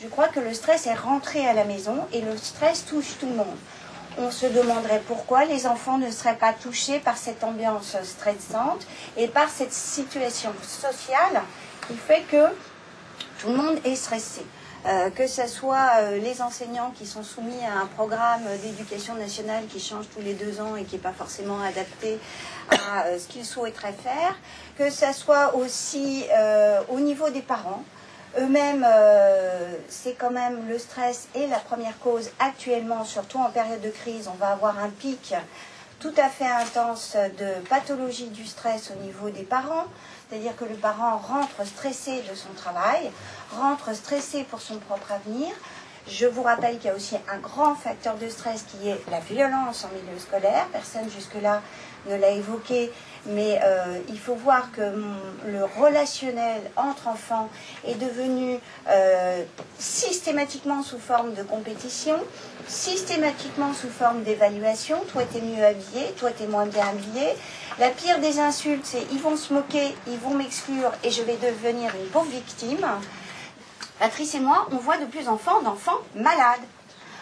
Je crois que le stress est rentré à la maison et le stress touche tout le monde. On se demanderait pourquoi les enfants ne seraient pas touchés par cette ambiance stressante et par cette situation sociale qui fait que tout le monde est stressé. Que ce soit les enseignants qui sont soumis à un programme d'éducation nationale qui change tous les 2 ans et qui n'est pas forcément adapté à ce qu'ils souhaiteraient faire, que ce soit aussi au niveau des parents. Eux-mêmes, c'est quand même le stress est la première cause actuellement, surtout en période de crise. On va avoir un pic tout à fait intense de pathologie du stress au niveau des parents. C'est-à-dire que le parent rentre stressé de son travail, rentre stressé pour son propre avenir. Je vous rappelle qu'il y a aussi un grand facteur de stress qui est la violence en milieu scolaire. Personne jusque-là ne l'a évoqué, mais il faut voir que le relationnel entre enfants est devenu systématiquement sous forme de compétition, systématiquement sous forme d'évaluation. Toi, t'es mieux habillé, toi, t'es moins bien habillé. La pire des insultes, c'est ils vont se moquer, ils vont m'exclure et je vais devenir une pauvre victime. Patrice et moi, on voit de plus en plus d'enfants malades.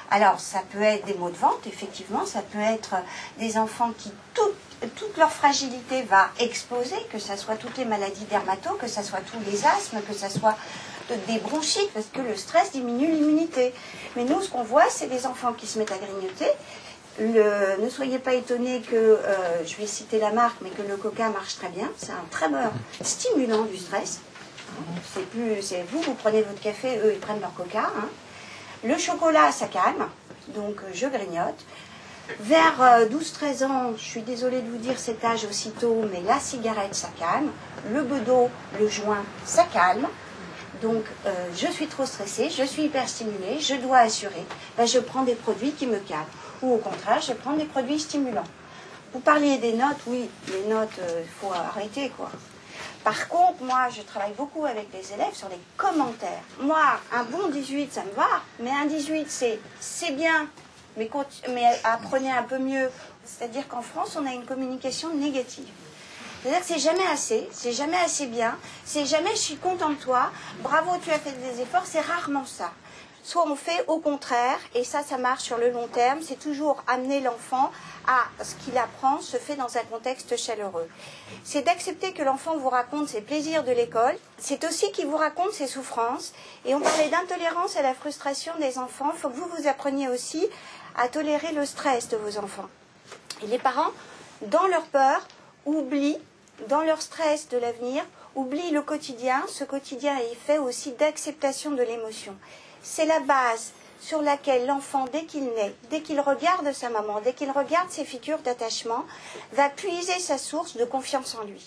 Alors, ça peut être des maux de ventre, effectivement, ça peut être des enfants qui, toute leur fragilité va exploser, que ce soit toutes les maladies dermato, que ce soit tous les asthmes, que ce soit des bronchites, parce que le stress diminue l'immunité. Mais nous, ce qu'on voit, c'est des enfants qui se mettent à grignoter. Ne soyez pas étonnés que, je vais citer la marque, mais que le coca marche très bien. C'est un très bon stimulant du stress. C'est vous prenez votre café, eux, ils prennent leur coca. Hein. Le chocolat, ça calme, donc je grignote. Vers 12-13 ans, je suis désolée de vous dire cet âge aussitôt, mais la cigarette, ça calme. Le bedeau, le joint, ça calme. Donc, je suis trop stressée, je suis hyper stimulée, je dois assurer. Ben, je prends des produits qui me calment. Ou au contraire, je prends des produits stimulants. Vous parliez des notes, oui, les notes, il faut arrêter, quoi. Par contre, moi, je travaille beaucoup avec les élèves sur les commentaires. Moi, un bon 18, ça me va, mais un 18, c'est bien, mais apprenez un peu mieux. C'est-à-dire qu'en France, on a une communication négative. C'est-à-dire que c'est jamais assez bien, c'est jamais je suis content de toi, bravo, tu as fait des efforts, c'est rarement ça. Soit on fait au contraire, et ça marche sur le long terme, c'est toujours amener l'enfant à ce qu'il apprend se fait dans un contexte chaleureux. C'est d'accepter que l'enfant vous raconte ses plaisirs de l'école, c'est aussi qu'il vous raconte ses souffrances, et on parlait d'intolérance à la frustration des enfants, il faut que vous appreniez aussi à tolérer le stress de vos enfants. Et les parents, dans leur peur, oublient, dans leur stress de l'avenir, oublient le quotidien. Ce quotidien est fait aussi d'acceptation de l'émotion. C'est la base sur laquelle l'enfant, dès qu'il naît, dès qu'il regarde sa maman, dès qu'il regarde ses figures d'attachement, va puiser sa source de confiance en lui.